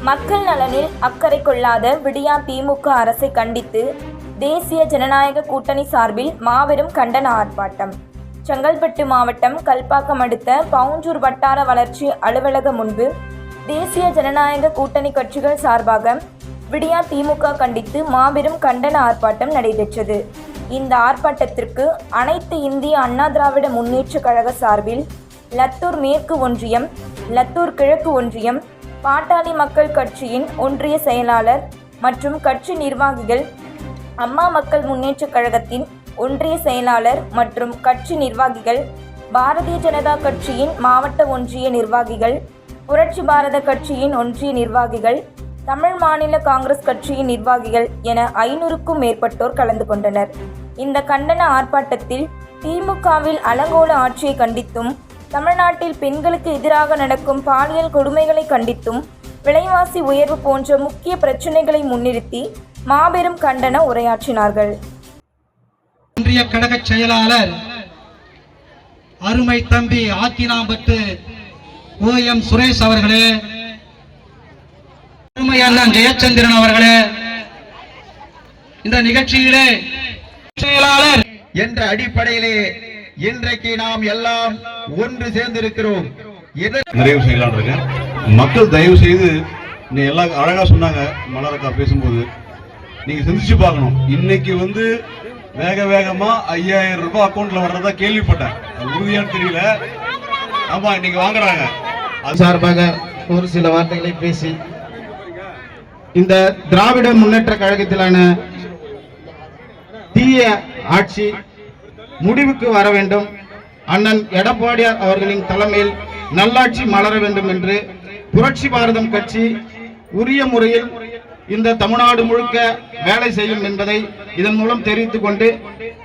மக்கள் நலனில் அக்கறை கொள்ளாத விடியா திமுக அரசை கண்டித்து தேசிய ஜனநாயக கூட்டணி சார்பில் மாபெரும் கண்டன ஆர்ப்பாட்டம். செங்கல்பட்டு மாவட்டம் கல்பாக்கம் அடுத்த பவுஞ்சூர் வட்டார வளர்ச்சி அலுவலகம் முன்பு தேசிய ஜனநாயக கூட்டணி கட்சிகள் சார்பாக விடியா திமுக கண்டித்து மாபெரும் கண்டன ஆர்ப்பாட்டம் நடைபெற்றது. இந்த ஆர்ப்பாட்டத்திற்கு அனைத்து இந்திய அண்ணா திராவிட முன்னேற்ற கழக சார்பில் லத்தூர் மேற்கு ஒன்றியம், லத்தூர் கிழக்கு ஒன்றியம், பாட்டாளி மக்கள் கட்சியின் ஒன்றிய செயலாளர் மற்றும் கட்சி நிர்வாகிகள், அம்மா மக்கள் முன்னேற்ற கழகத்தின் ஒன்றிய செயலாளர் மற்றும் கட்சி நிர்வாகிகள், பாரதிய ஜனதா கட்சியின் மாவட்ட ஒன்றிய நிர்வாகிகள், புரட்சி பாரத கட்சியின் ஒன்றிய நிர்வாகிகள், தமிழ் மாநில காங்கிரஸ் கட்சியின் நிர்வாகிகள் என 500க்கும் மேற்பட்டோர் கலந்து கொண்டனர். இந்த கண்டன ஆர்ப்பாட்டத்தில் திமுகவில் அலங்கோல ஆட்சியை கண்டித்தும், தமிழ்நாட்டில் பெண்களுக்கு எதிராக நடக்கும் பாலியல் கொடுமைகளை கண்டித்தும், விலைவாசி உயர்வு போன்ற முக்கிய பிரச்சினைகளை முன்னிறுத்தி மாபெரும் கண்டன உரையாற்றினார்கள். ஒன்றிய கழக செயலாளர் அருமை தம்பி ஆத்தினாம்பட்டு OM சுரேஷ் அவர்களே, அருமை அண்ணன் ஜெயச்சந்திரன் அவர்களே, இந்த நிகழ்ச்சியிலே செயலாளர் என்ற அடிப்படையிலே இன்றைக்கு நாம் எல்லாம் ஒன்று சேர்ந்திருக்கிறோம். நிறைவு செய்யலாம் இருக்கேன். மக்கள் தயவு செய்து நீ எல்லாம் அழகா சொன்னாங்க. மலரக்கா பேசும்போது நீங்க சிந்திச்சு பார்க்கணும். இன்னைக்கு வேக வேகமா 5000 ரூபாய் அக்கௌண்ட்ல வர்றதா கேள்விப்பட்டேன். உறுதியானு தெரியல. ஆமா, இன்னைக்கு வாங்குறாங்க. அது சார்பாக ஒரு சில வார்த்தைகளை பேசி இந்த திராவிட முன்னேற்ற கழகத்திலான தீய ஆட்சி முடிவுக்கு வர வேண்டும். அண்ணன் எடப்பாடியார் அவர்களின் தலைமையில் நல்லாட்சி மலர வேண்டும் என்று புரட்சி பாரதம் கட்சி உரிய முறையில் இந்த தமிழ்நாடு முழுக்க வேலை செய்யும் என்பதை இதன் மூலம் தெரிவித்துக் கொண்டு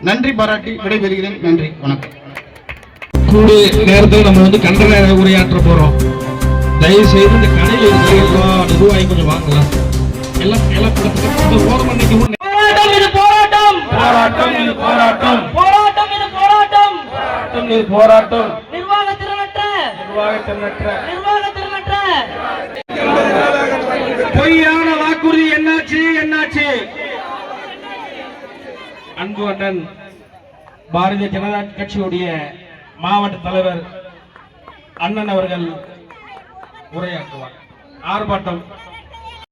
நன்றி பாராட்டி விடைபெறுகிறேன். நன்றி, வணக்கம். கூடிய நேரத்தில் நம்ம கண்டன உரையாற்ற போறோம். தயவு செய்து இந்த கடையில் இருக்கிற எல்லா நிர்வாகி கொஞ்சம் வாங்கலாம். எல்லாம் போராட்டம். பொய்யான வாக்குறுதி என்னாச்சு? அன்பு அண்ணன் பாரதிய ஜனதா கட்சியுடைய மாவட்ட தலைவர் அண்ணன் அவர்கள் உரையாற்றுவார். ஆர்ப்பாட்டம்